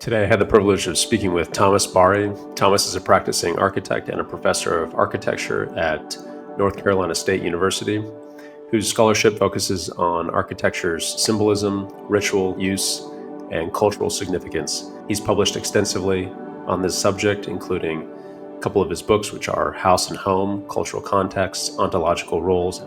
Today, I had the privilege of speaking with Thomas Barrie. Thomas is a practicing architect and a professor of architecture at North Carolina State University, whose scholarship focuses on architecture's symbolism, ritual use, and cultural significance. He's published extensively on this subject, including a couple of his books, which are House and Home, Cultural Contexts, Ontological Roles.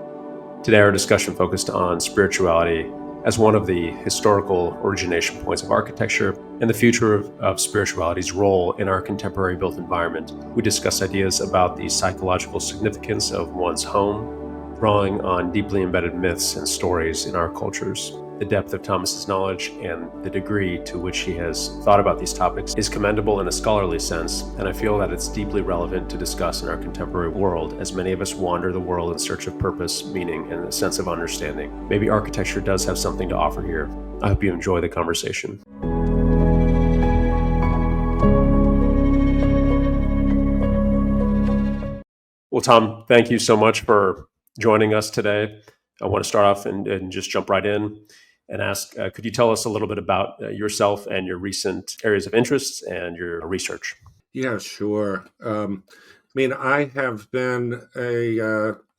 Today, our discussion focused on spirituality as one of the historical origination points of architecture and the future of spirituality's role in our contemporary built environment. We discuss ideas about the psychological significance of one's home, drawing on deeply embedded myths and stories in our cultures. The depth of Thomas's knowledge and the degree to which he has thought about these topics is commendable in a scholarly sense, and I feel that it's deeply relevant to discuss in our contemporary world, as many of us wander the world in search of purpose, meaning, and a sense of understanding. Maybe architecture does have something to offer here. I hope you enjoy the conversation. Well, Tom, thank you so much for joining us today. I want to start off and just jump right in and ask, could you tell us a little bit about yourself and your recent areas of interest and your research? Yeah, sure. I have been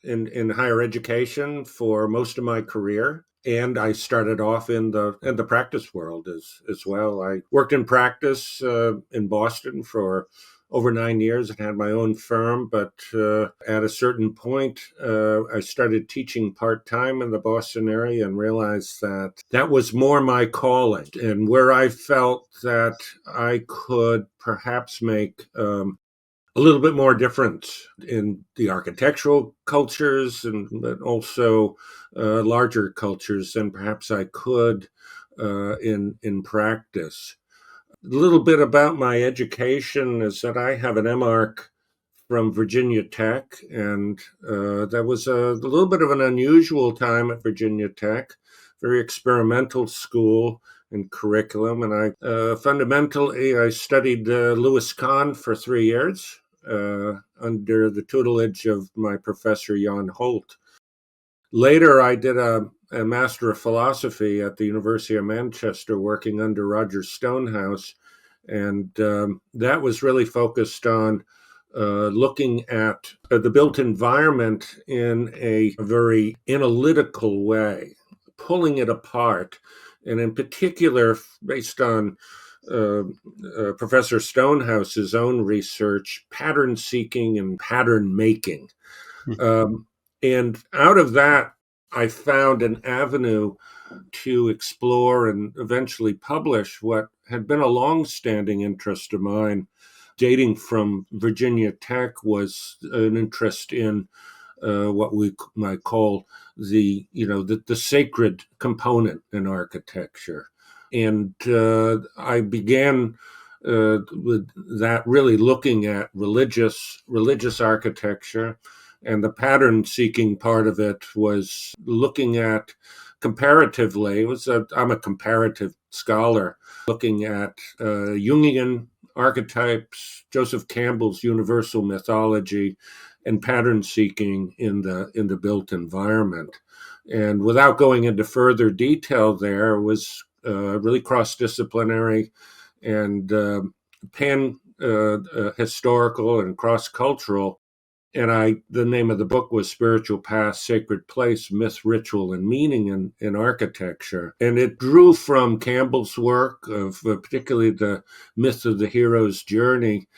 in higher education for most of my career, and I started off in the practice world as well. I worked in practice in Boston for over 9 years and had my own firm, but at a certain point, I started teaching part-time in the Boston area and realized that was more my calling, and where I felt that I could perhaps make a little bit more difference in the architectural cultures but also larger cultures than perhaps I could in practice. A little bit about my education is that I have an MArch from Virginia Tech, and that was a little bit of an unusual time at Virginia Tech, very experimental school and curriculum. And fundamentally, I studied Louis Kahn for 3 years under the tutelage of my professor, Jan Holt. Later, I did a Master of Philosophy at the University of Manchester, working under Roger Stonehouse, and that was really focused on looking at the built environment in a very analytical way, pulling it apart, and in particular, based on Professor Stonehouse's own research, pattern seeking and pattern making. And out of that, I found an avenue to explore and eventually publish what had been a long-standing interest of mine, dating from Virginia Tech, was an interest in what we might call the sacred component in architecture. And I began with that, really looking at religious architecture. And the pattern-seeking part of it was looking at comparatively. I'm a comparative scholar, looking at Jungian archetypes, Joseph Campbell's universal mythology, and pattern-seeking in the built environment. And without going into further detail, there was really cross-disciplinary and historical and cross-cultural. And the name of the book was Spiritual Past, Sacred Place, Myth, Ritual, and Meaning in Architecture. And it drew from Campbell's work of particularly the myth of the hero's journey,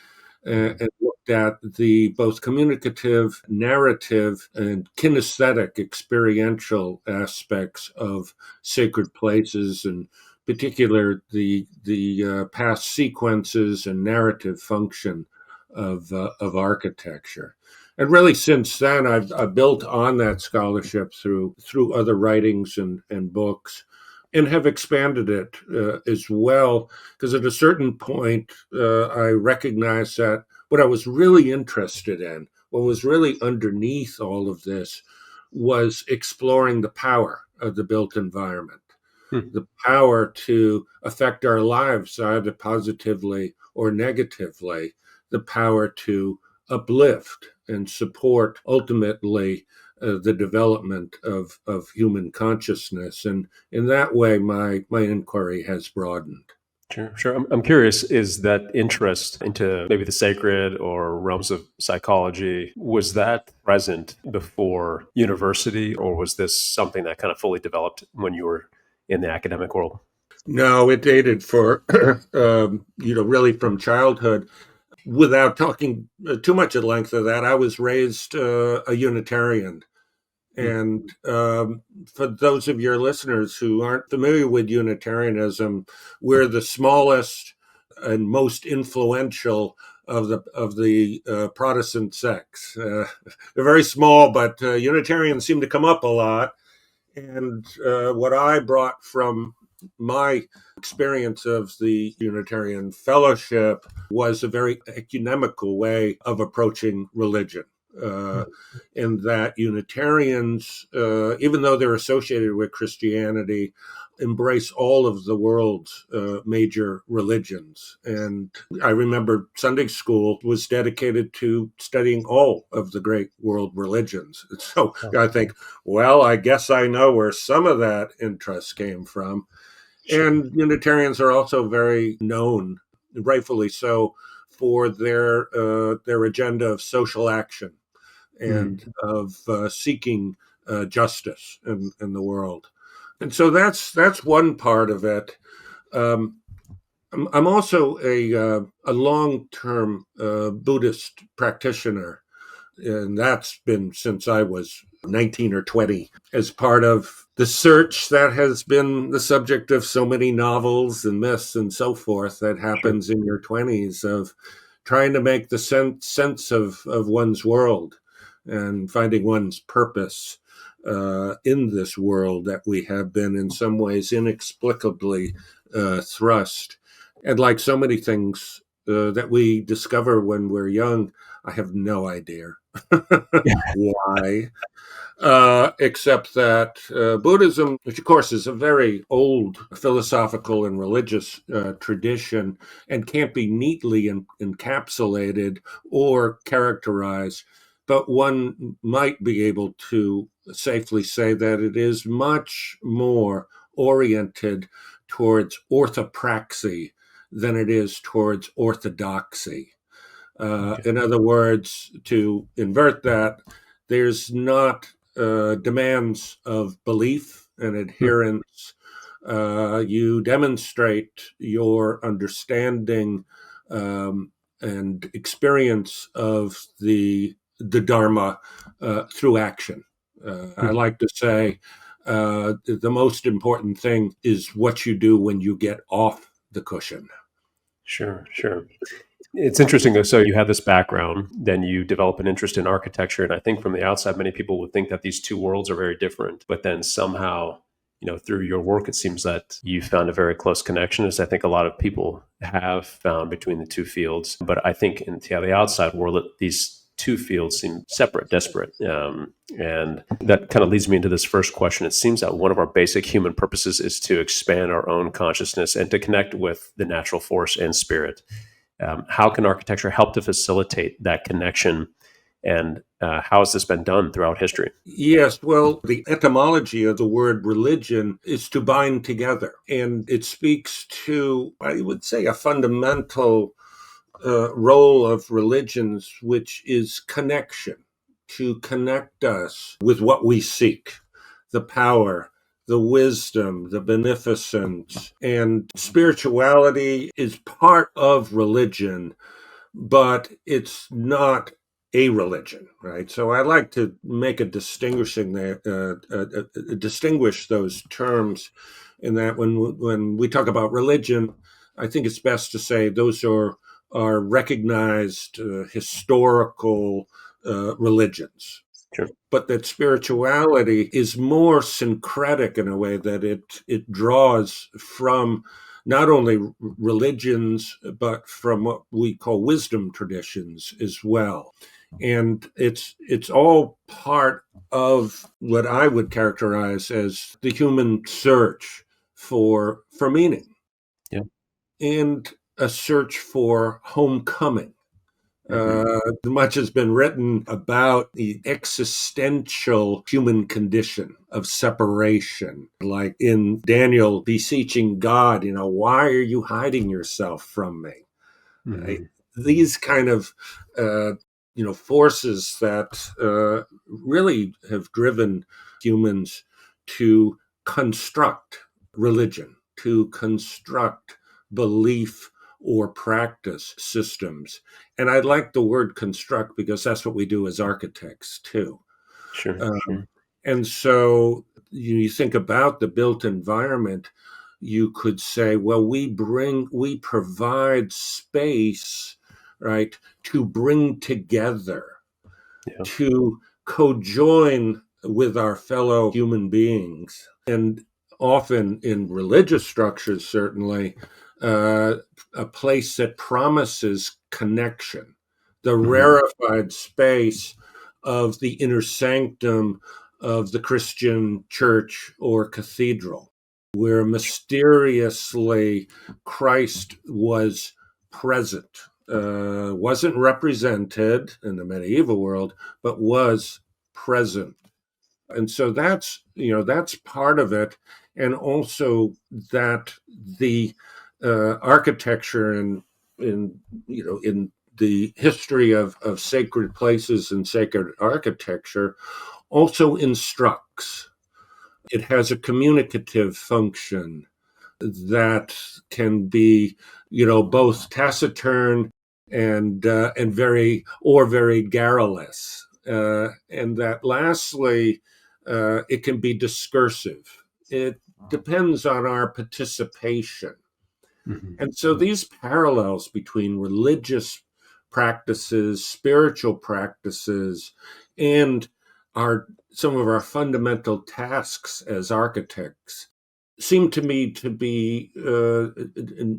and looked at the both communicative, narrative, and kinesthetic, experiential aspects of sacred places, and particular the past sequences and narrative function of architecture. And really, since then, I've built on that scholarship through other writings and books, and have expanded it as well. Because at a certain point, I recognized that what I was really interested in, what was really underneath all of this, was exploring the power of the built environment, the power to affect our lives either positively or negatively, the power to uplift and support ultimately the development of human consciousness. And in that way, my inquiry has broadened. Sure, sure. I'm curious, is that interest into maybe the sacred or realms of psychology, was that present before university, or was this something that kind of fully developed when you were in the academic world? No, it dated for, really from childhood. Without talking too much at length of that, I was raised a Unitarian. Mm. And for those of your listeners who aren't familiar with Unitarianism, we're the smallest and most influential of the Protestant sects. They're very small, but Unitarians seem to come up a lot. And what I brought from my experience of the Unitarian Fellowship was a very ecumenical way of approaching religion. Uh, in that Unitarians, even though they're associated with Christianity, embrace all of the world's major religions. And I remember Sunday school was dedicated to studying all of the great world religions. So Oh, I think, well, I guess I know where some of that interest came from. sure. And Unitarians are also very known, rightfully so, for their agenda of social action and Mm. of seeking justice in the world. And so that's one part of it. Um, I'm also a long term Buddhist practitioner, and that's been since I was 19 or 20, as part of the search that has been the subject of so many novels and myths and so forth that Sure. happens in your 20s, of trying to make the sense of one's world and finding one's purpose in this world that we have been in some ways inexplicably thrust. And like so many things that we discover when we're young, I have no idea why, except that Buddhism, which of course is a very old philosophical and religious tradition and can't be neatly encapsulated or characterized, but one might be able to safely say that it is much more oriented towards orthopraxy than it is towards orthodoxy. Okay. In other words, to invert that, there's not demands of belief and Mm. adherence. You demonstrate your understanding and experience of the Dharma through action. I Mm. like to say the most important thing is what you do when you get off the cushion. Sure, sure. It's interesting though. So you have this background, then you develop an interest in architecture, and I think from the outside, many people would think that these two worlds are very different. But then somehow, through your work, it seems that you found a very close connection, as I think a lot of people have found between the two fields. But I think in the outside world, these two fields seem separate, disparate, and that kind of leads me into this first question. It seems that one of our basic human purposes is to expand our own consciousness and to connect with the natural force and spirit. How can architecture help to facilitate that connection? And how has this been done throughout history? Yes, well, the etymology of the word religion is to bind together. And it speaks to, I would say, a fundamental role of religions, which is connection, to connect us with what we seek, the power, the wisdom, the beneficence. And spirituality is part of religion, but it's not a religion, right? So I like to make a distinguishing there, distinguish those terms, in that when we talk about religion, I think it's best to say those are recognized historical religions, Sure. but that spirituality is more syncretic in a way that it draws from not only religions but from what we call wisdom traditions as well. And it's all part of what I would characterize as the human search for meaning Yeah. and a search for homecoming. Hmm. Much has been written about the existential human condition of separation, like in Daniel beseeching God, why are you hiding yourself from me? Right? Hmm. These kind of uh, forces that really have driven humans to construct religion, to construct belief or practice systems. And I like the word construct because that's what we do as architects too. Sure, Um, sure. and so you think about the built environment, you could say, well, we provide space, right, to bring together, Yeah. to co-join with our fellow human beings. And often in religious structures, certainly, uh, a place that promises connection, the Hmm. rarefied space of the inner sanctum of the Christian church or cathedral, where mysteriously Christ was present, wasn't represented in the medieval world, but was present. And so that's part of it. And also that the architecture in the history of sacred places and sacred architecture also instructs. It has a communicative function that can be, both taciturn and very garrulous, and that lastly, it can be discursive. It depends on our participation, Hmm. and so these parallels between religious practices, spiritual practices, and our some of our fundamental tasks as architects seem to me to be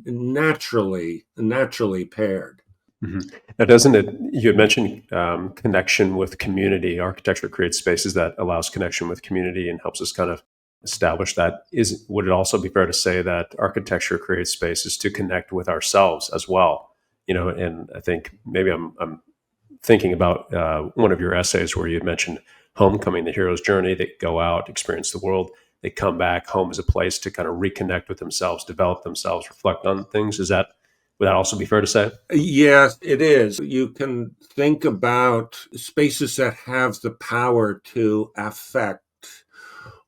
naturally paired. Hmm. Now, doesn't it? You had mentioned connection with community. Architecture creates spaces that allows connection with community and helps us kind of establish that. Is would it also be fair to say that architecture creates spaces to connect with ourselves as well? And I think maybe I'm thinking about one of your essays where you had mentioned homecoming, the hero's journey. They go out, experience the world, they come back. Home is a place to kind of reconnect with themselves, develop themselves, reflect on things. Would that also be fair to say? Yes, it is. You can think about spaces that have the power to affect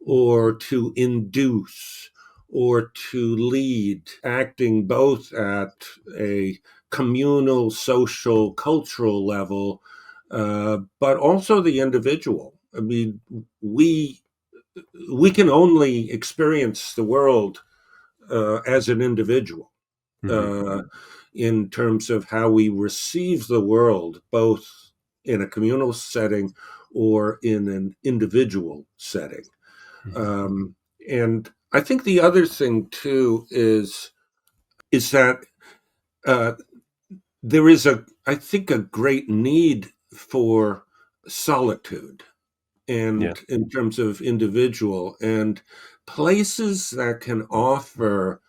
or to induce or to lead, acting both at a communal, social, cultural level, but also the individual. I mean, we can only experience the world as an individual, Hmm. uh, in terms of how we receive the world, both in a communal setting or in an individual setting. Hmm. Um, and I think the other thing too is that uh, there is I think, a great need for solitude, Yeah. and in terms of individual and places that can offer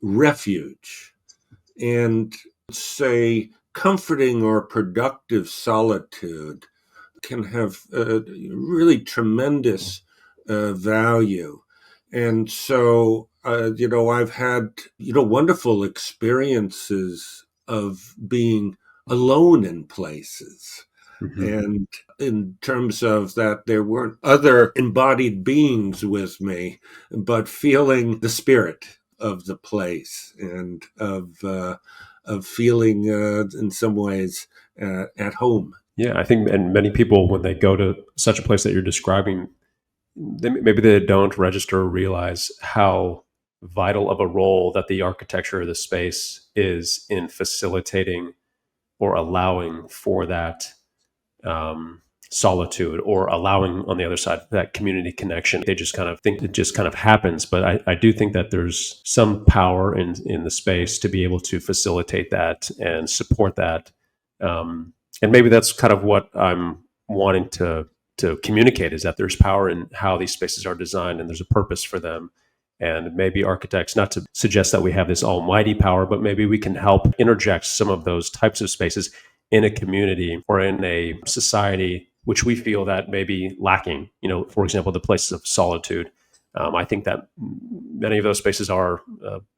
refuge and, say, comforting or productive solitude can have really tremendous value. And so, I've had, wonderful experiences of being alone in places. Hmm. And in terms of that, there weren't other embodied beings with me, but feeling the spirit of the place and of feeling, in some ways, at home. Yeah, I think, and many people when they go to such a place that you're describing, maybe they don't register or realize how vital of a role that the architecture of the space is in facilitating or allowing for that solitude, or allowing on the other side that community connection. They just kind of think it just kind of happens, but I do think that there's some power in the space to be able to facilitate that and support that. And maybe that's kind of what I'm wanting to communicate, is that there's power in how these spaces are designed and there's a purpose for them. And maybe architects, not to suggest that we have this almighty power, but maybe we can help interject some of those types of spaces in a community or in a society which we feel that may be lacking. For example, the places of solitude. I think that many of those spaces are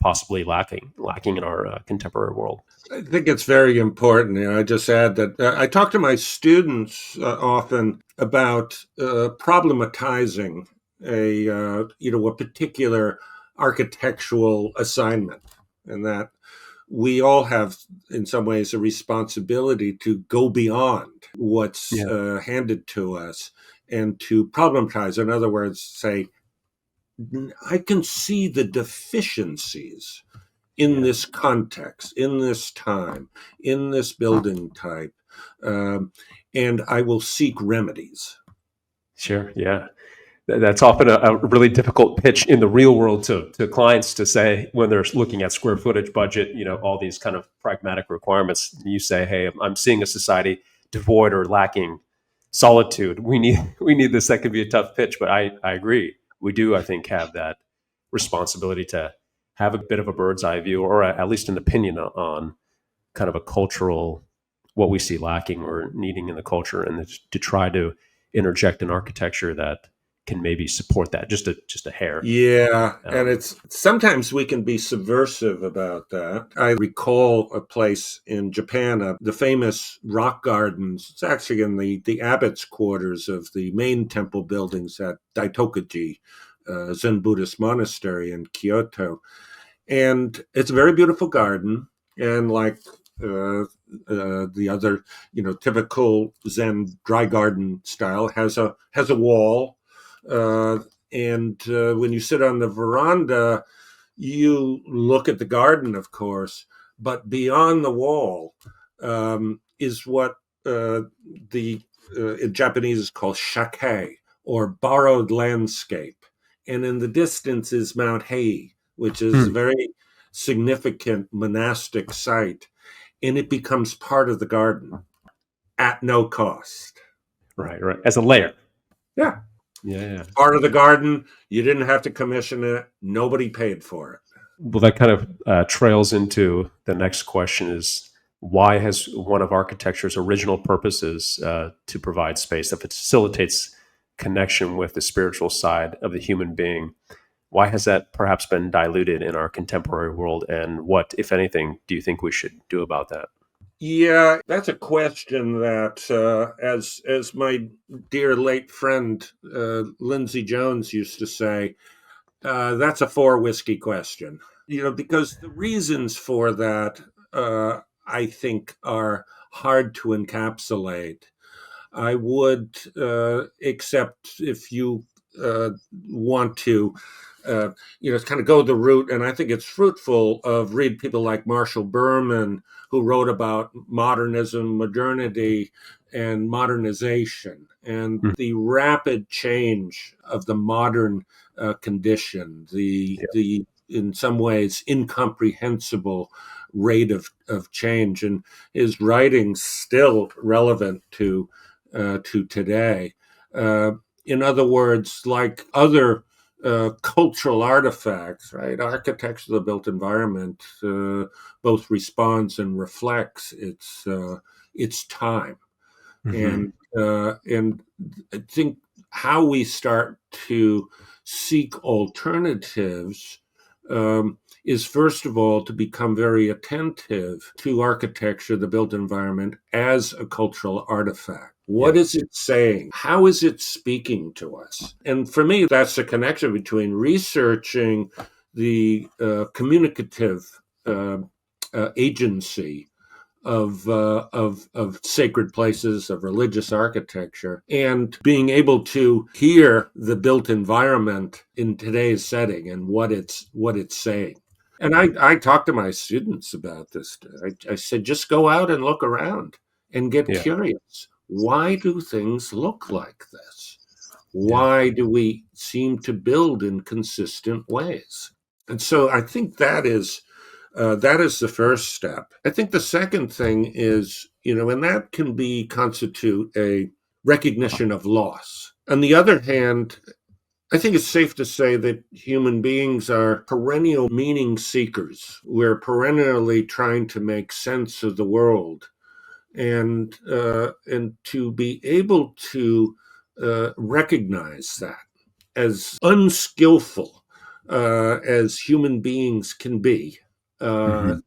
possibly lacking in our contemporary world. I think it's very important. I just add that I talk to my students often about problematizing a particular architectural assignment, and that we all have, in some ways, a responsibility to go beyond what's Yeah, handed to us and to problematize. In other words, say, I can see the deficiencies in yeah, this context, in this time, in this building type, um, and I will seek remedies. sure, yeah. That's often a really difficult pitch in the real world to clients to say when they're looking at square footage, budget, all these kind of pragmatic requirements. You say, "Hey, I'm seeing a society devoid or lacking solitude. We need this." That could be a tough pitch, but I agree. We do, I think, have that responsibility to have a bit of a bird's eye view, or at least an opinion on kind of a cultural what we see lacking or needing in the culture, and to try to interject an architecture that can maybe support that just a hair. Yeah, and Um, it's sometimes we can be subversive about that. I recall a place in Japan, the famous rock gardens. It's actually in the abbot's quarters of the main temple buildings at Daitokuji, Zen Buddhist monastery in Kyoto. And it's a very beautiful garden, and like uh, the other, typical Zen dry garden style, has a wall, uh, and when you sit on the veranda, you look at the garden, of course, but beyond the wall is what the in Japanese is called shake, or borrowed landscape, and in the distance is Mount Hei, which is a hmm, very significant monastic site, and it becomes part of the garden at no cost. right, right. As a layer. Yeah, Yeah, yeah. part of the garden. You didn't have to commission it. Nobody paid for it. Well, that kind of trails into the next question: is why has one of architecture's original purposes to provide space that facilitates connection with the spiritual side of the human being? Why has that perhaps been diluted in our contemporary world? And what, if anything, do you think we should do about that? Yeah, that's a question that, as my dear late friend Lindsay Jones used to say, that's a four whiskey question. Because the reasons for that, I think, are hard to encapsulate. I would, except if you want to, kind of go the route, and I think it's fruitful of read people like Marshall Berman, who wrote about modernism, modernity, and modernization, and Hmm. the rapid change of the modern condition, the in some ways incomprehensible rate of change, and his writing's still relevant to today. Uh, in other words, like other cultural artifacts, right? Architecture of the built environment both responds and reflects its time, Hmm. and I think how we start to seek alternatives is, first of all, to become very attentive to architecture, the built environment, as a cultural artifact. Yeah. What is it saying? How is it speaking to us? And for me, that's the connection between researching the communicative agency of sacred places, of religious architecture, and being able to hear the built environment in today's setting and what it's saying. And I talk to my students about this. I said, just go out and look around and get Yeah. curious. Why do things look like this? Yeah. Why do we seem to build in consistent ways? And so I think that is the first step. I think the second thing is, and that can be constitute a recognition of loss. On the other hand, I think it's safe to say that human beings are perennial meaning seekers. We're perennially trying to make sense of the world and to be able to recognize that as unskillful as human beings can be. Uh, Hmm.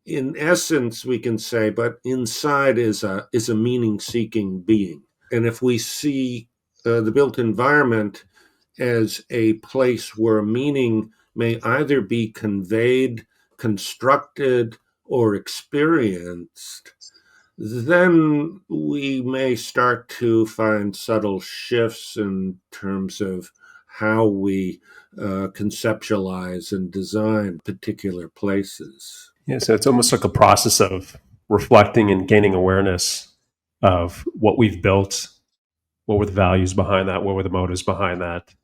in essence, we can say, but inside is a meaning-seeking being. And if we see the built environment as a place where meaning may either be conveyed, constructed, or experienced, then we may start to find subtle shifts in terms of how we conceptualize and design particular places. Yeah, so it's almost like a process of reflecting and gaining awareness of what we've built, what were the values behind that, what were the motives behind that,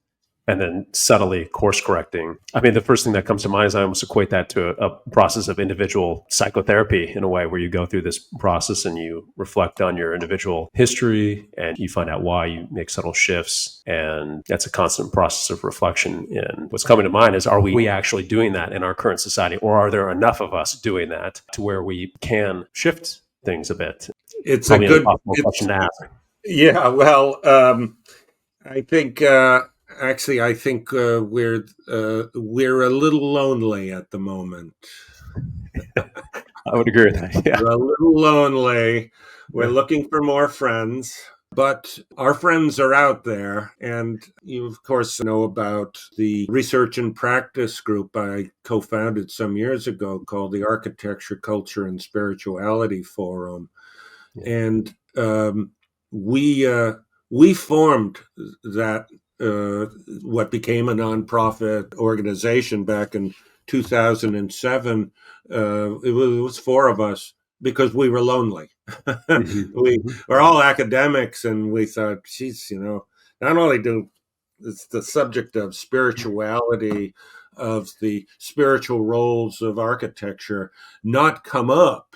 and then subtly course correcting. I mean, the first thing that comes to mind is I almost equate that to a process of individual psychotherapy in a way, where you go through this process and you reflect on your individual history and you find out why you make subtle shifts. And that's a constant process of reflection. And what's coming to mind is, are we actually doing that in our current society, or are there enough of us doing that to where we can shift things a bit? It's a Probably an good, impossible question to ask. yeah, well, I think, I think we're a little lonely at the moment. I would agree with that. Yeah. We're a little lonely. We're Yeah. looking for more friends, but our friends are out there. And you, of course, know about the research and practice group I co founded some years ago called the Architecture, Culture, and Spirituality Forum. Yeah. And we, we formed that, what became a nonprofit organization back in 2007. It was four of us because we were lonely. Hmm. We Hmm. were all academics, and we thought, geez, not only do it's the subject of spirituality, of the spiritual roles of architecture, not come up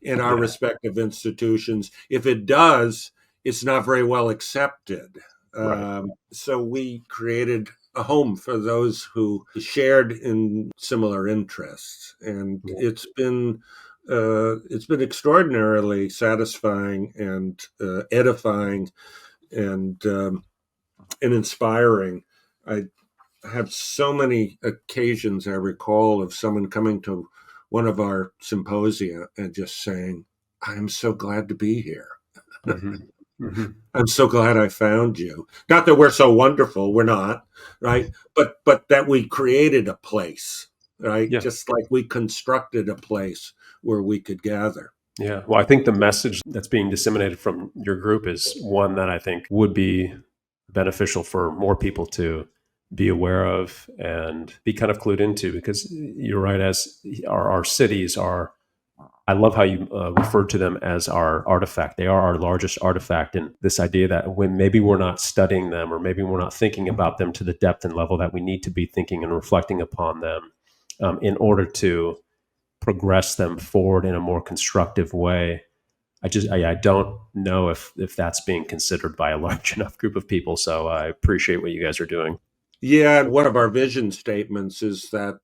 in our Yeah. respective institutions. If it does, it's not very well accepted. Right. So we created a home for those who shared in similar interests, and Yeah. it's been extraordinarily satisfying and edifying and inspiring. I have so many occasions I recall of someone coming to one of our symposia and just saying, "I'm so glad to be here. Hmm. Hmm. I'm so glad I found you." Not that we're so wonderful, we're not, right? But that we created a place, right? Yeah. Just like we constructed a place where we could gather. Yeah. Well, I think the message that's being disseminated from your group is one that I think would be beneficial for more people to be aware of and be kind of clued into, because you're right, as our cities are, I love how you refer to them as our artifact. They are our largest artifact. And this idea that when maybe we're not studying them, or maybe we're not thinking about them to the depth and level that we need to be thinking and reflecting upon them, in order to progress them forward in a more constructive way. I don't know if that's being considered by a large enough group of people. So I appreciate what you guys are doing. Yeah, one of our vision statements is that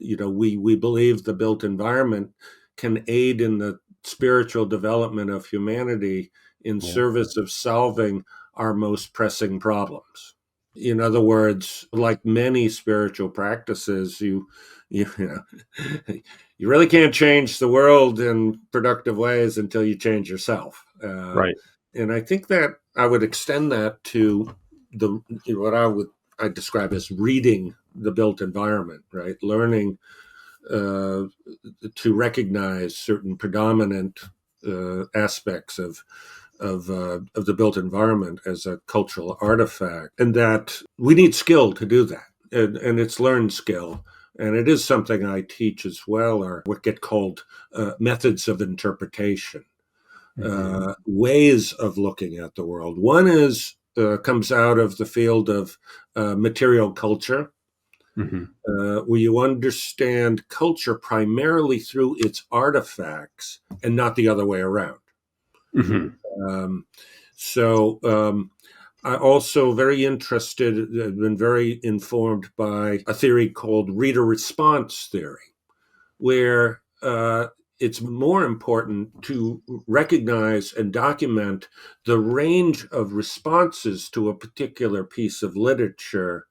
we believe the built environment can aid in the spiritual development of humanity in Yeah. service of solving our most pressing problems. In other words, like many spiritual practices, you know you really can't change the world in productive ways until you change yourself. Right. And I think that I would extend that to the what I describe as reading the built environment, right? Learning uh, to recognize certain predominant aspects of the built environment as a cultural artifact, and that we need skill to do that, and it's learned skill. And it is something I teach as well, or what get called methods of interpretation, Hmm. ways of looking at the world. One is comes out of the field of material culture, Hmm. where you understand culture primarily through its artifacts and not the other way around. Hmm. Um, so I also very interested, been very informed by a theory called reader response theory, where it's more important to recognize and document the range of responses to a particular piece of literature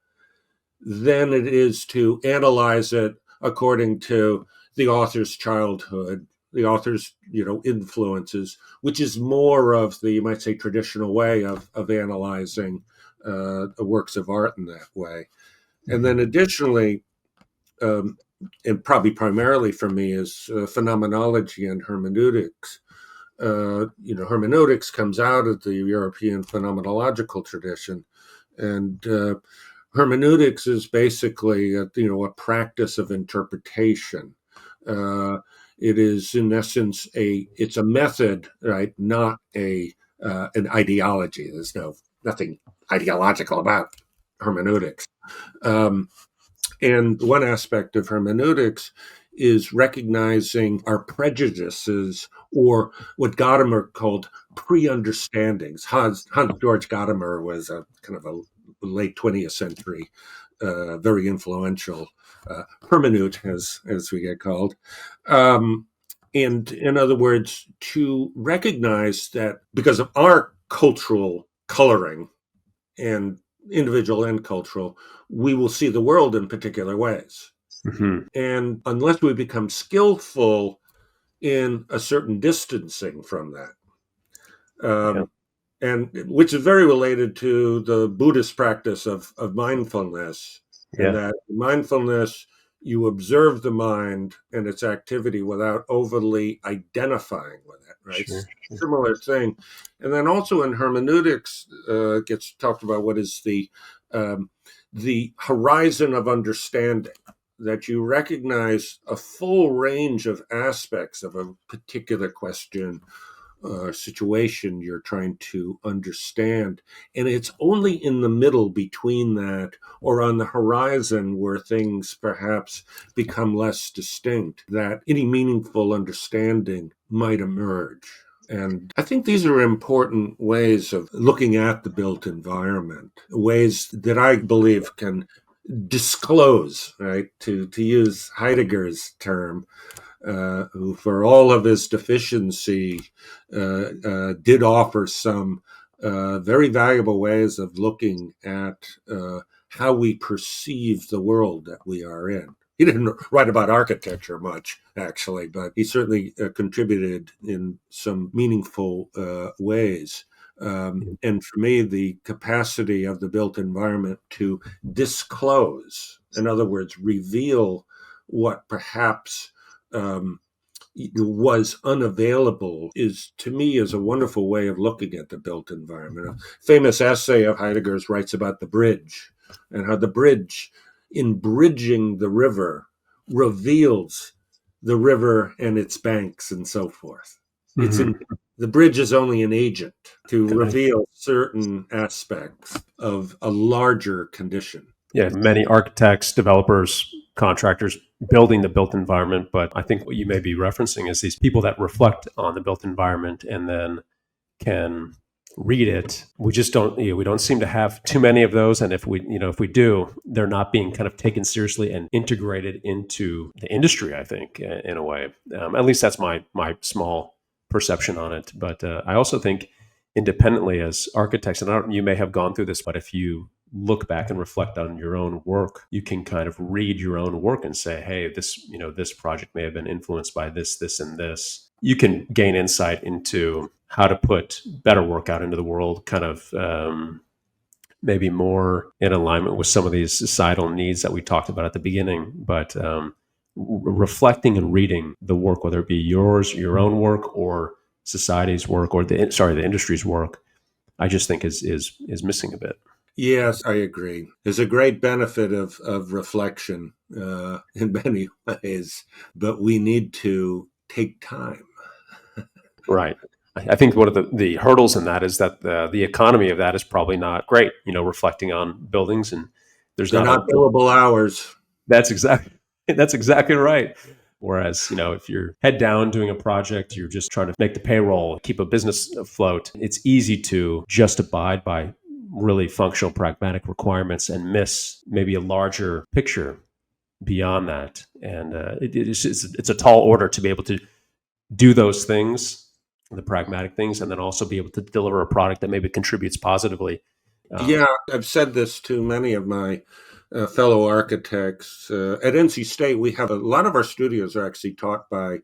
than it is to analyze it according to the author's childhood, the author's influences, which is more of the, you might say, traditional way of analyzing works of art in that way. And then additionally, and probably primarily for me, is phenomenology and hermeneutics. Hermeneutics comes out of the European phenomenological tradition, and hermeneutics is basically a practice of interpretation. It is, in essence, it's a method, right? Not an ideology. There's nothing ideological about hermeneutics. And one aspect of hermeneutics is recognizing our prejudices, or what Gadamer called pre-understandings. Hans Georg Gadamer was a kind of a late 20th century, very influential hermeneut, as we get called. And in other words, to recognize that because of our cultural coloring, and individual and cultural, we will see the world in particular ways. Mm-hmm. And unless we become skillful in a certain distancing from that, and which is very related to the Buddhist practice of mindfulness, and that mindfulness, you observe the mind and its activity without overly identifying with it, right? Sure. Similar thing. And then also in hermeneutics, gets talked about what is the horizon of understanding, that you recognize a full range of aspects of a particular question situation you're trying to understand. And it's only in the middle between that, or on the horizon where things perhaps become less distinct, that any meaningful understanding might emerge. And I think these are important ways of looking at the built environment, ways that I believe can disclose, right, to use Heidegger's term, who, for all of his deficiency, did offer some very valuable ways of looking at how we perceive the world that we are in. He didn't write about architecture much, actually, but he certainly contributed in some meaningful ways. And for me, the capacity of the built environment to disclose, in other words, reveal what perhaps was unavailable, is, to me, is a wonderful way of looking at the built environment. A famous essay of Heidegger's writes about the bridge, and how the bridge, in bridging the river, reveals the river and its banks and so forth. Mm-hmm. The bridge is only an agent to reveal certain aspects of a larger condition. Yeah, many architects, developers, contractors building the built environment, but I think what you may be referencing is these people that reflect on the built environment and then can read it. We just don't, we don't seem to have too many of those, and if we do, they're not being kind of taken seriously and integrated into the industry, I think, in a way. At least that's my small perception on it. But I also think independently as architects, and you may have gone through this, but if you look back and reflect on your own work, you can kind of read your own work and say, hey, this project may have been influenced by this, and this. You can gain insight into how to put better work out into the world, kind of maybe more in alignment with some of these societal needs that we talked about at the beginning. But reflecting and reading the work, whether it be yours, your own work, or society's work, or the industry's work, I just think is missing a bit. Yes, I agree. There's a great benefit of reflection in many ways, but we need to take time. Right. I think one of the hurdles in that is that the economy of that is probably not great. Reflecting on buildings, and they're not billable hours. That's exactly right. Whereas, if you're head down doing a project, you're just trying to make the payroll, keep a business afloat. It's easy to just abide by really functional, pragmatic requirements and miss maybe a larger picture beyond that. And it's a tall order to be able to do those things, the pragmatic things, and then also be able to deliver a product that maybe contributes positively. Yeah, I've said this to many of my fellow architects. At NC State, we have a lot of our studios are actually taught by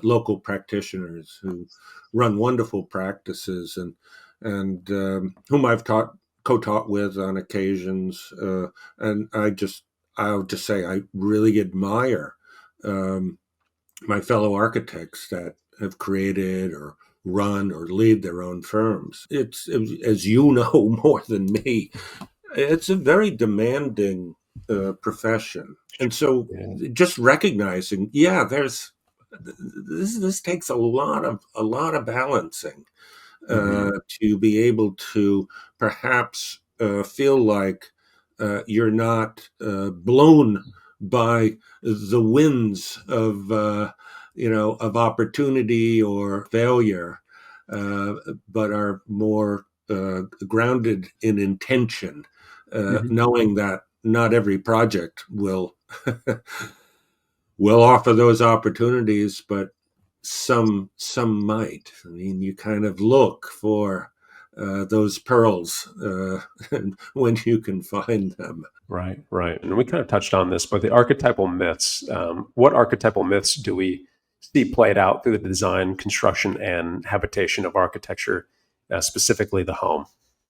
local practitioners who run wonderful practices and whom I've co-taught with on occasions. And I'll just say I really admire um, my fellow architects that have created or run or lead their own firms. It's, as you know more than me, it's a very demanding profession. And so Yeah. just recognizing, yeah, there's this takes a lot of balancing Hmm. to be able to perhaps feel like you're not blown by the winds of of opportunity or failure, uh, but are more grounded in intention, Hmm. knowing that not every project will will offer those opportunities, but some might. I mean, you kind of look for those pearls when you can find them. Right, right. And we kind of touched on this, but the archetypal myths, what archetypal myths do we see played out through the design, construction, and habitation of architecture, specifically the home?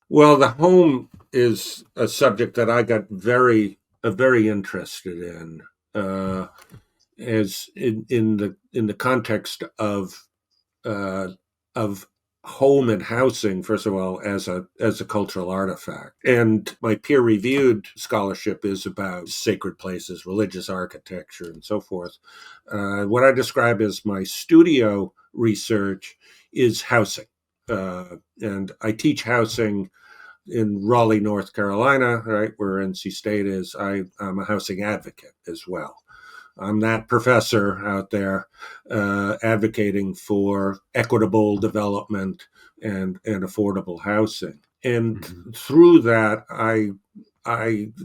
Well, the home is a subject that I got very interested in, uh, as in the context uh, of home and housing, first of all, as a cultural artifact. And my peer reviewed scholarship is about sacred places, religious architecture, and so forth. What I describe as my studio research is housing. And I teach housing in Raleigh, North Carolina, right where NC State is. I'm a housing advocate as well. I'm that professor out there advocating for equitable development and affordable housing. And Hmm. through that, I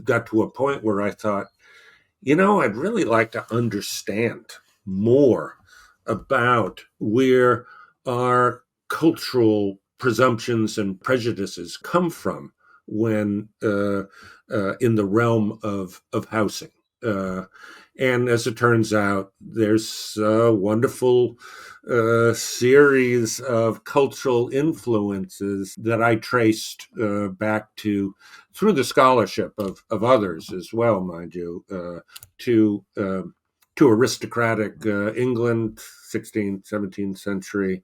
got to a point where I thought, I'd really like to understand more about where our cultural presumptions and prejudices come from when in the realm of housing. Uh, and as it turns out, there's a wonderful series of cultural influences that I traced back to through the scholarship of others as well, mind you, to to aristocratic England, 16th, 17th century,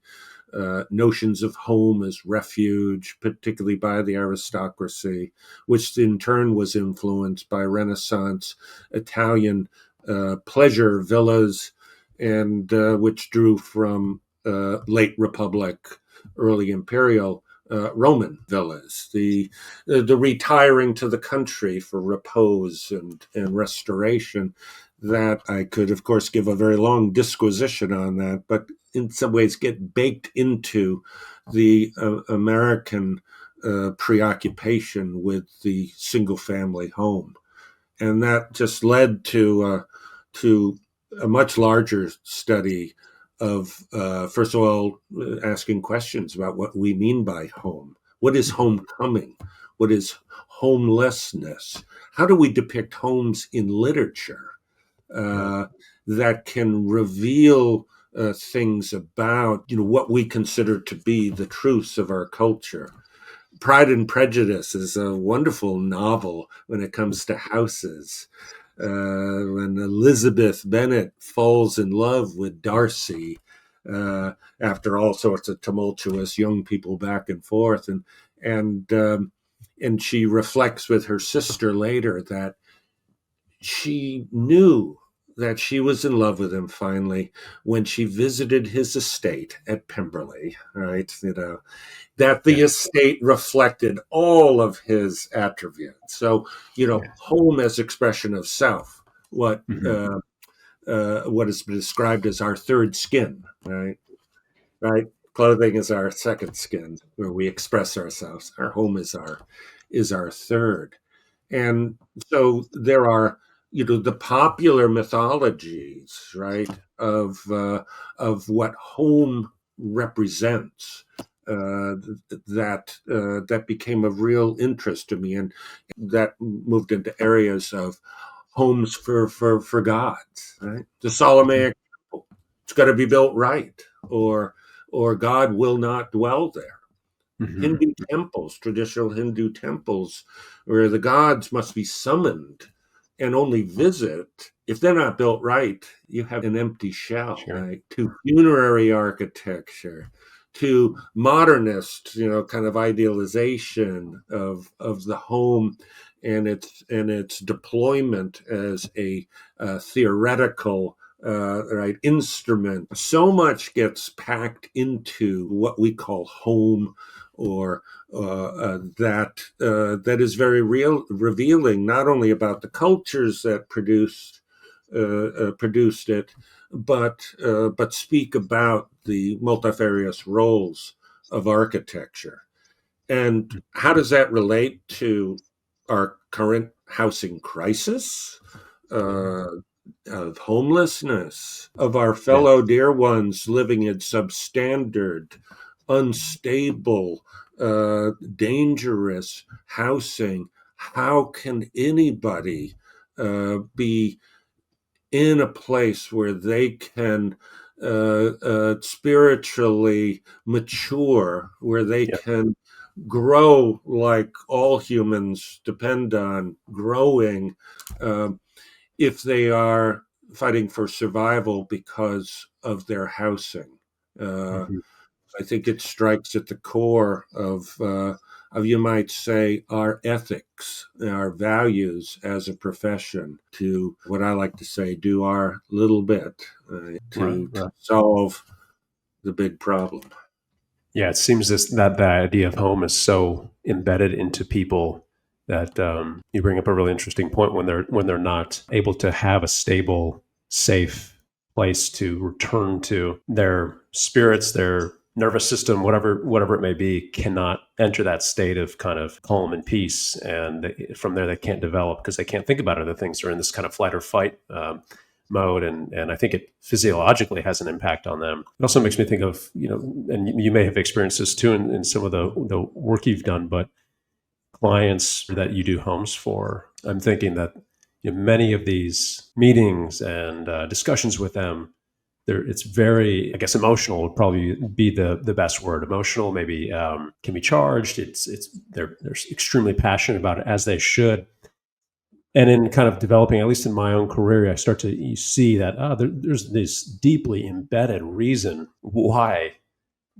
notions of home as refuge, particularly by the aristocracy, which in turn was influenced by Renaissance Italian pleasure villas, and which drew from late Republic, early Imperial Roman villas, the retiring to the country for repose and restoration. That I could, of course, give a very long disquisition on that, but in some ways get baked into the American preoccupation with the single family home. And that just led to a much larger study of, first of all, asking questions about what we mean by home. What is homecoming? What is homelessness? How do we depict homes in literature Right. uh, that can reveal things about what we consider to be the truths of our culture? Pride and Prejudice is a wonderful novel when it comes to houses. When Elizabeth Bennet falls in love with Darcy uh, after all sorts of tumultuous young people back and forth, and um, and she reflects with her sister later that she knew that she was in love with him finally when she visited his estate at Pemberley, right? That Yeah. the estate reflected all of his attributes. So, Yeah. home as expression of self, Hmm. what has been described as our third skin, right? Right. Clothing is our second skin, where we express ourselves. Our home is our third, and so there are the popular mythologies, right, of what home represents. That became of real interest to me, and that moved into areas of homes for gods, right? The Ptolemaic temple, it's got to be built right, or God will not dwell there. Hmm. Hindu temples, traditional Hindu temples, where the gods must be summoned and only visit. If they're not built right, you have an empty shell, Sure. right? To funerary architecture, to modernist, kind of idealization of the home and its deployment as a theoretical right instrument. So much gets packed into what we call home, or that is very revealing, not only about the cultures that produced it, but speak about the multifarious roles of architecture. And how does that relate to our current housing crisis? Yeah. Uh, of homelessness, of our Yeah. fellow dear ones living in substandard, unstable, dangerous housing. How can anybody be in a place where they can spiritually mature, where they Yeah. can grow like all humans depend on growing, um, if they are fighting for survival because of their housing? Uh, Hmm. I think it strikes at the core of, you might say, our ethics, our values as a profession, to what I like to say, do our little bit Right. to Right. solve the big problem. Yeah, it seems that the idea of home is so embedded into people that you bring up a really interesting point when they're not able to have a stable, safe place to return to. Their spirits, their nervous system, whatever it may be, cannot enter that state of kind of calm and peace, and from there they can't develop because they can't think about other things. They're in this kind of flight or fight mode, and I think it physiologically has an impact on them. It also makes me think of, and you may have experienced this too in some of the work you've done, but clients that you do homes for. I'm thinking that many of these meetings and discussions with them, it's very, I guess, emotional would probably be the best word. Emotional, maybe can be charged. They're extremely passionate about it, as they should. And in kind of developing, at least in my own career, I start to see that there's this deeply embedded reason why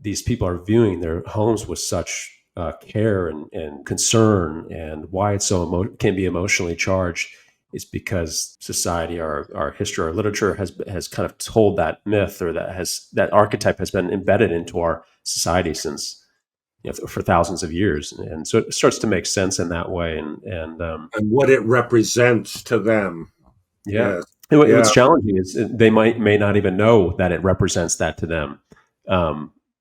these people are viewing their homes with such care and concern, and why it's so can be emotionally charged. Is because society, our history, our literature has kind of told that myth, or that archetype has been embedded into our society since, for thousands of years, and so it starts to make sense in that way. And And what it represents to them. yeah. Yes. And Yeah. what's challenging is they may not even know that it represents that to them.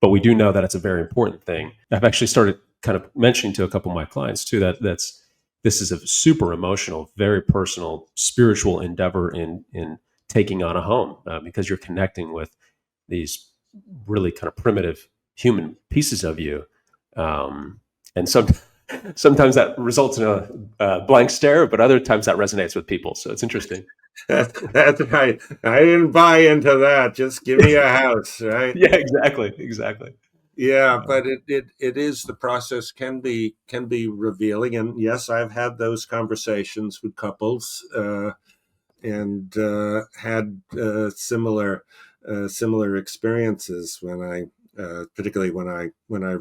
But we do know that it's a very important thing. I've actually started kind of mentioning to a couple of my clients too that this is a super emotional, very personal, spiritual endeavor in taking on a home, because you're connecting with these really kind of primitive human pieces of you. And sometimes that results in a blank stare, but other times that resonates with people. So it's interesting. That's right. I didn't buy into that. Just give me a house, right? Yeah, exactly, exactly. Yeah, but it is, the process can be revealing, and yes, I've had those conversations with couples, and had similar experiences when particularly when I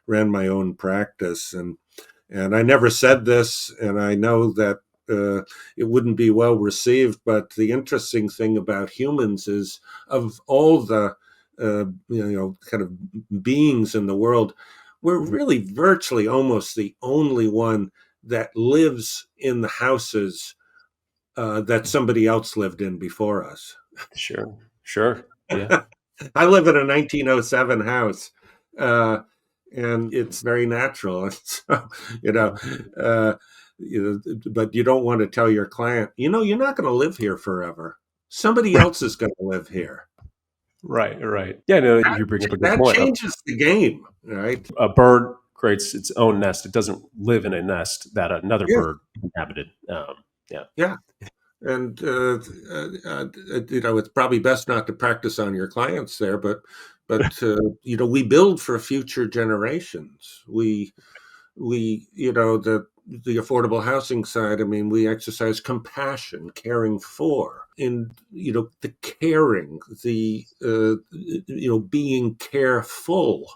ran my own practice, and I never said this, and I know that it wouldn't be well received. But the interesting thing about humans is, of all the kind of beings in the world, we're really virtually almost the only one that lives in the houses that somebody else lived in before us. Sure, sure. Yeah. I live in a 1907 house, uh, and it's very natural. So, you know, Yeah. uh, but you don't want to tell your client, you're not going to live here forever. Somebody else is going to live here. Right. Yeah, no, you bring up a good That point. changes the game, right? A bird creates its own nest. It doesn't live in a nest that another Yeah, bird inhabited. Yeah. yeah. And it's probably best not to practice on your clients there, but we build for future generations. We the affordable housing side. I mean, we exercise compassion, caring for, in the caring, the being careful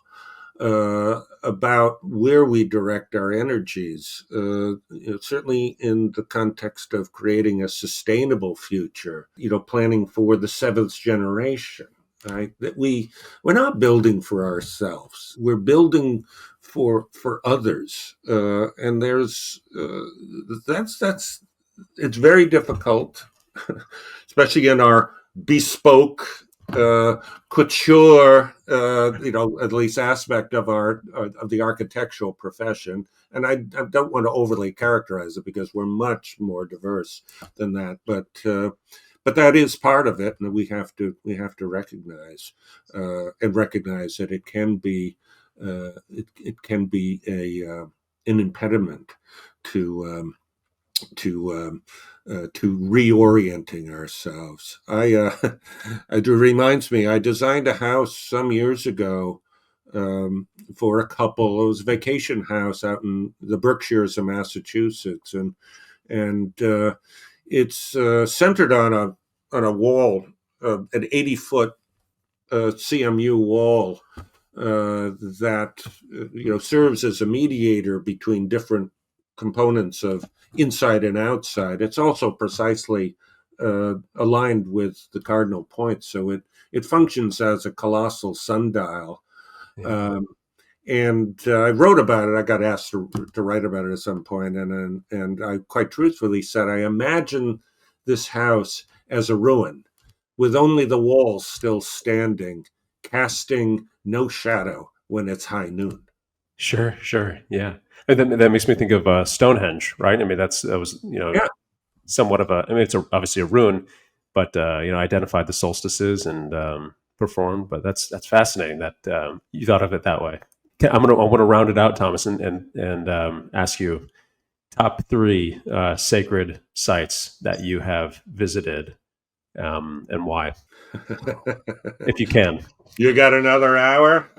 about where we direct our energies, certainly in the context of creating a sustainable future, planning for the seventh generation, right? That we're not building for ourselves. We're building for others. And there's that's it's very difficult, especially in our bespoke couture, at least aspect of of the architectural profession. And I don't want to overly characterize it because we're much more diverse than that. But that is part of it, and we have to recognize and recognize that it can be it can be an impediment to to reorienting ourselves. It reminds me, I designed a house some years ago for a couple. It was a vacation house out in the Berkshires of Massachusetts, and it's centered on a wall, an 80-foot CMU wall that serves as a mediator between different components of inside and outside. It's also precisely aligned with the cardinal points, so it functions as a colossal sundial. Yeah. And I wrote about it. I got asked to write about it at some point, and I quite truthfully said I imagine this house as a ruin, with only the walls still standing, casting no shadow when it's high noon. Sure. Yeah. And then that makes me think of Stonehenge, right? I mean, that was Yeah, somewhat of a. I mean, it's obviously a ruin, but identified the solstices and performed. But that's fascinating that you thought of it that way. Okay, I want to round it out, Thomas, and ask you top three sacred sites that you have visited, and why, if you can. you got another hour.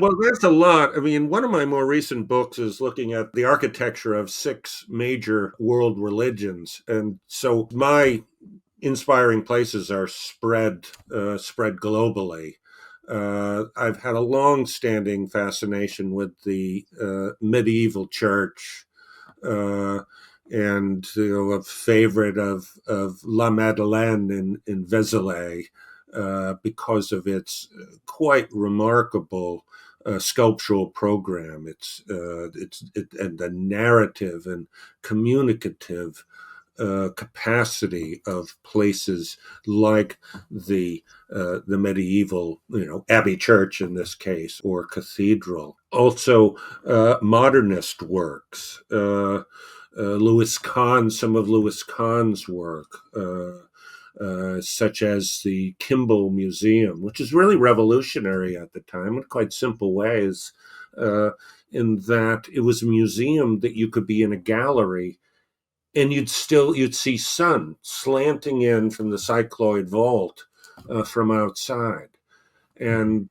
Well, there's a lot. I mean, one of my more recent books is looking at the architecture of 6 major world religions, and so my inspiring places are spread globally. I've had a long-standing fascination with the medieval church, uh, and a favorite of La Madeleine in Vézelay, because of its quite remarkable sculptural program. And the narrative and communicative capacity of places like the medieval, abbey church in this case, or cathedral. Also, modernist works. Louis Kahn, some of Louis Kahn's work, such as the Kimball Museum, which is really revolutionary at the time in quite simple ways, in that it was a museum that you could be in a gallery and you'd see sun slanting in from the cycloid vault from outside, and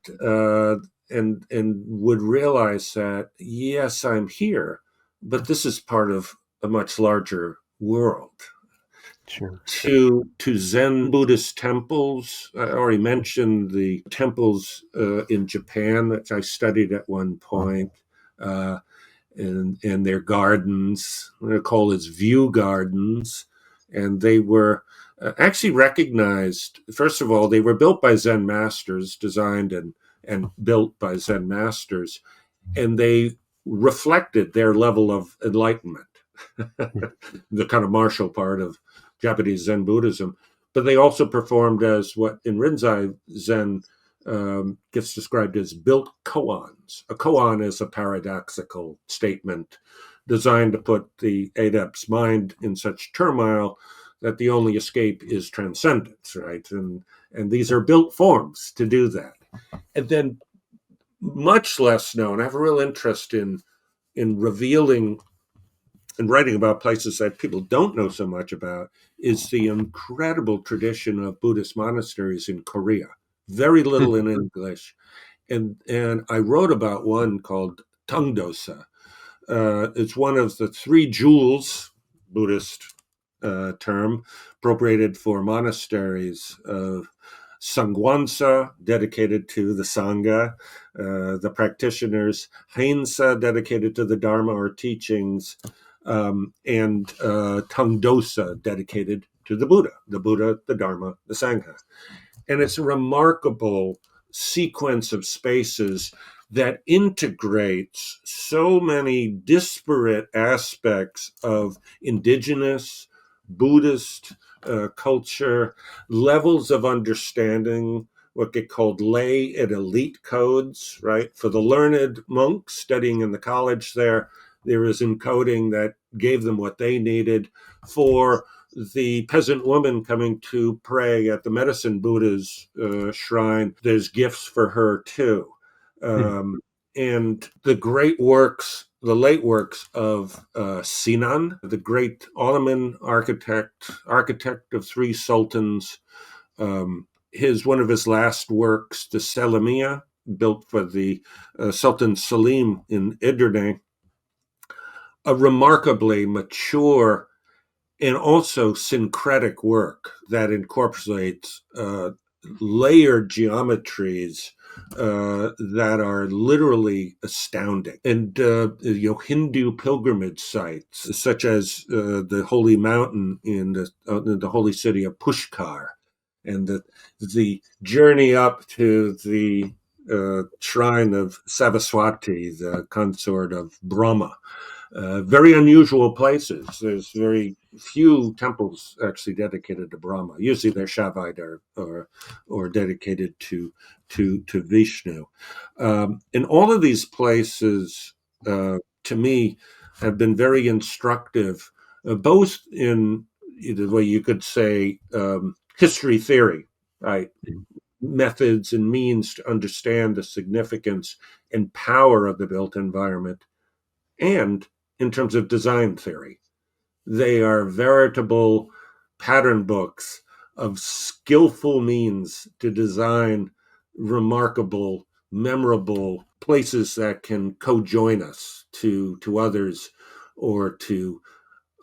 would realize that, yes, I'm here, but this is part of a much larger world. Sure. To Zen Buddhist temples, I already mentioned the temples in Japan that I studied at one point. And their gardens, they're called as view gardens, and they were actually recognized. First of all, they were built by Zen masters, designed and built by Zen masters, and they reflected their level of enlightenment, the kind of martial part of Japanese Zen Buddhism. But they also performed as what in Rinzai Zen gets described as built koans. A koan is a paradoxical statement designed to put the adept's mind in such turmoil that the only escape is transcendence, right? And these are built forms to do that. And then, much less known, I have a real interest in revealing and writing about places that people don't know so much about, is the incredible tradition of Buddhist monasteries in Korea. Very little in English. And I wrote about one called Tungdosa. It's one of the three jewels, Buddhist term, appropriated for monasteries of Sangwansa, dedicated to the Sangha, the practitioners, Hainsa, dedicated to the Dharma or teachings, and Tungdosa, dedicated to the Buddha, the Dharma, the Sangha. And it's a remarkable sequence of spaces that integrates so many disparate aspects of indigenous, Buddhist culture, levels of understanding, what get called lay and elite codes, right? For the learned monks studying in the college there is encoding that gave them what they needed. For the peasant woman coming to pray at the medicine Buddha's shrine, there's gifts for her too. And the great works, the late works of Sinan, the great Ottoman architect of three sultans, one of his last works, the Selamia, built for the Sultan Selim in Edirne, a remarkably mature and also syncretic work that incorporates layered geometries that are literally astounding. And Hindu pilgrimage sites, such as the holy mountain in the holy city of Pushkar, and the journey up to the shrine of Saraswati, the consort of Brahma. Very unusual places. There's very few temples actually dedicated to Brahma. Usually they're Shaivite or dedicated to Vishnu. And all of these places, to me, have been very instructive, both in the way you could say history theory, right? Methods and means to understand the significance and power of the built environment, and in terms of design theory. They are veritable pattern books of skillful means to design remarkable, memorable places that can co-join us to others or to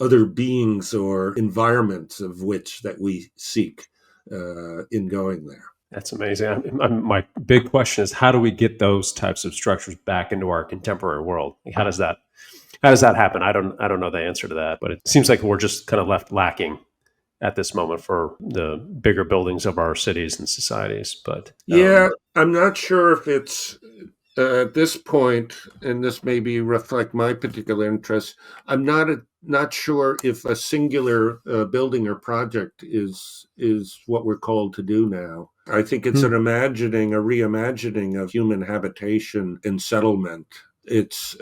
other beings or environments of which that we seek in going there. That's amazing. My big question is, how do we get those types of structures back into our contemporary world? How does that happen? I don't know the answer to that, but it seems like we're just kind of left lacking at this moment for the bigger buildings of our cities and societies. But yeah, I'm not sure if it's at this point, and this maybe reflect my particular interest. I'm not sure if a singular building or project is what we're called to do now. I think it's a reimagining of human habitation and settlement. It's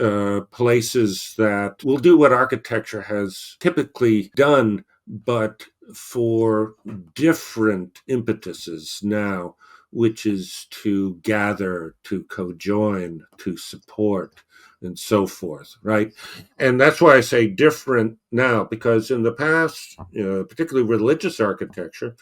places that will do what architecture has typically done, but for different impetuses now, which is to gather, to co-join, to support, and so forth, right? And that's why I say different now, because in the past, particularly religious architecture,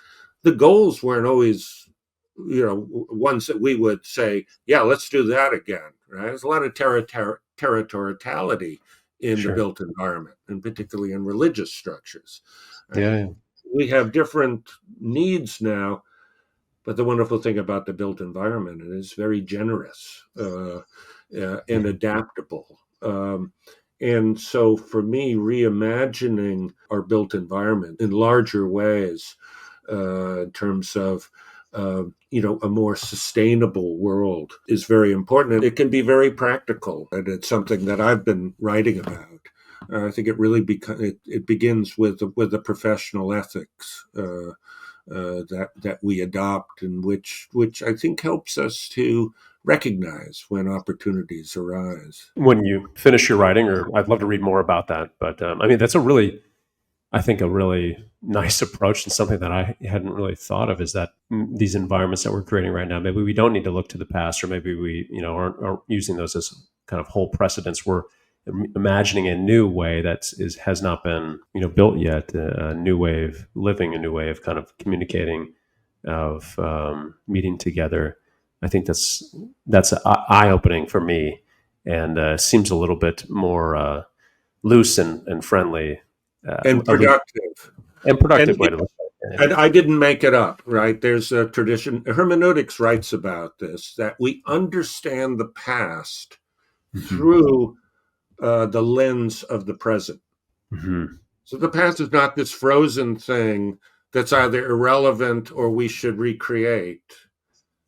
the goals weren't always, ones that we would say, yeah, let's do that again, right? There's a lot of territoriality in the built environment, and particularly in religious structures. Right? Yeah. We have different needs now. But the wonderful thing about the built environment, it is very generous and adaptable. And so for me, reimagining our built environment in larger ways, in terms of a more sustainable world, is very important. And it can be very practical. And it's something that I've been writing about. I think it really it begins with the professional ethics that we adopt, and which I think helps us to recognize when opportunities arise. When you finish your writing, or I'd love to read more about that. But I mean, that's I think a really nice approach, and something that I hadn't really thought of, is that these environments that we're creating right now, maybe we don't need to look to the past, or maybe we, aren't using those as kind of whole precedents. We're imagining a new way that has not been, built yet, a new way of living, a new way of kind of communicating, of meeting together. I think that's eye opening for me, and seems a little bit more loose and friendly, And productive. and productive And way to look at it. and I didn't make it up, right? There's a tradition. Hermeneutics writes about this, that we understand the past Mm-hmm. through the lens of the present. Mm-hmm. So the past is not this frozen thing that's either irrelevant or we should recreate.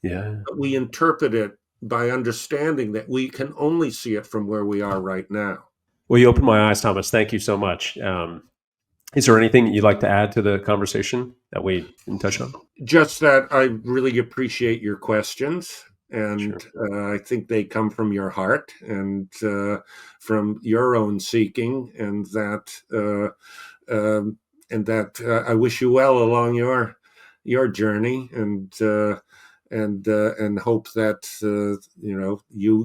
Yeah. But we interpret it by understanding that we can only see it from where we are right now. Well, you opened my eyes, Thomas. Thank you so much. Is there anything you'd like to add to the conversation that we didn't touch on? Just that I really appreciate your questions. And Sure. I think they come from your heart and from your own seeking, and that I wish you well along your journey, and hope that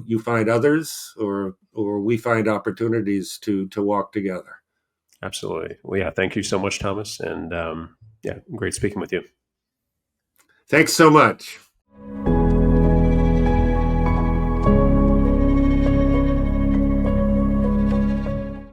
you find others, or we find opportunities to walk together. Absolutely. Well, yeah. Thank you so much, Thomas. And yeah, great speaking with you. Thanks so much.